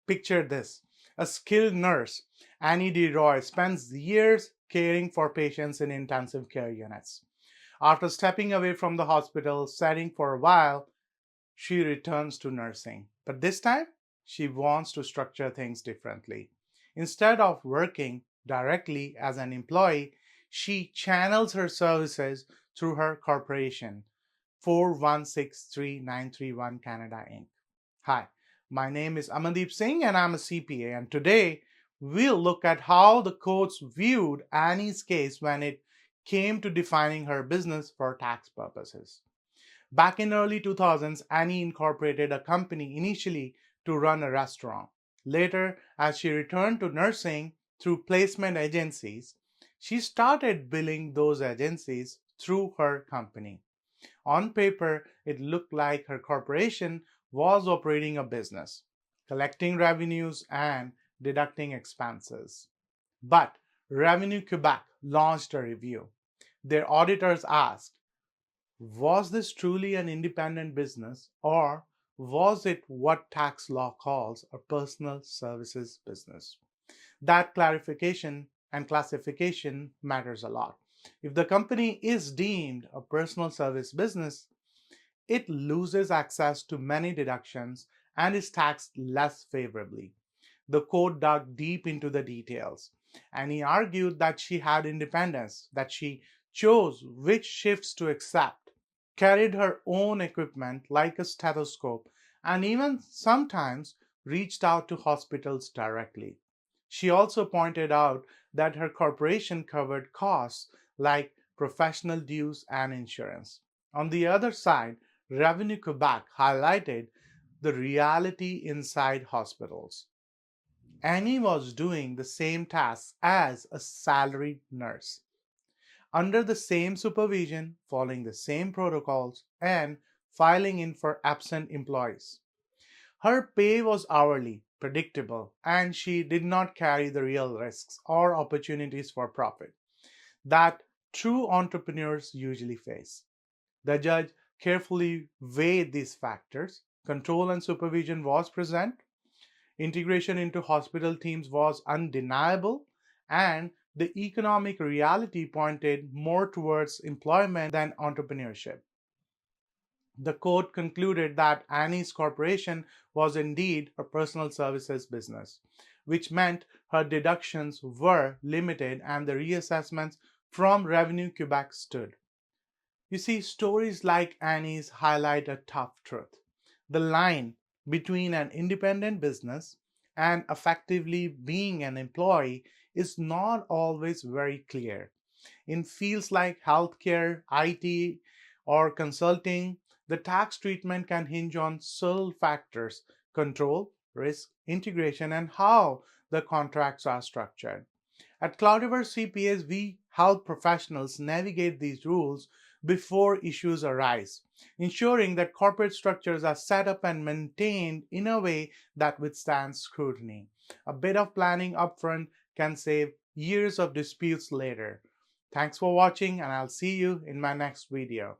Picture this. A skilled nurse, Annie DeRoy, spends years caring for patients in intensive care units. After stepping away from the hospital setting for a while, she returns to nursing. But this time, she wants to structure things differently. Instead of working directly as an employee, she channels her services through her corporation, 4163931 Canada Inc. Hi, my name is Amandeep Singh and I'm a CPA, and today we'll look at how the courts viewed Annie's case when it came to defining her business for tax purposes. Back in early 2000s, Annie incorporated a company initially to run a restaurant. Later, as she returned to nursing through placement agencies, she started billing those agencies through her company. On paper, it looked like her corporation was operating a business, collecting revenues and deducting expenses. But Revenue Quebec launched a review. Their auditors asked, was this truly an independent business, or was it what tax law calls a personal services business? That clarification and classification matters a lot. If the company is deemed a personal service business, it loses access to many deductions and is taxed less favorably. The court dug deep into the details, and he argued that she had independence, that she chose which shifts to accept, carried her own equipment like a stethoscope, and even sometimes reached out to hospitals directly. She also pointed out that her corporation covered costs like professional dues and insurance. On the other side, Revenue Quebec highlighted the reality inside hospitals. Annie was doing the same tasks as a salaried nurse, under the same supervision, following the same protocols, and filing in for absent employees. Her pay was hourly, predictable, and she did not carry the real risks or opportunities for profit that true entrepreneurs usually face. The judge carefully weighed these factors. Control and supervision was present, integration into hospital teams was undeniable, and the economic reality pointed more towards employment than entrepreneurship. The court concluded that Annie's corporation was indeed a personal services business, which meant her deductions were limited and the reassessments from Revenue Quebec stood. You see, stories like Annie's highlight a tough truth. The line between an independent business and effectively being an employee is not always very clear. In fields like healthcare, IT, or consulting, the tax treatment can hinge on several factors: control, risk, integration, and how the contracts are structured. At Cloudiverse CPAs, we help professionals navigate these rules before issues arise, ensuring that corporate structures are set up and maintained in a way that withstands scrutiny. A bit of planning upfront can save years of disputes later. Thanks for watching, and I'll see you in my next video.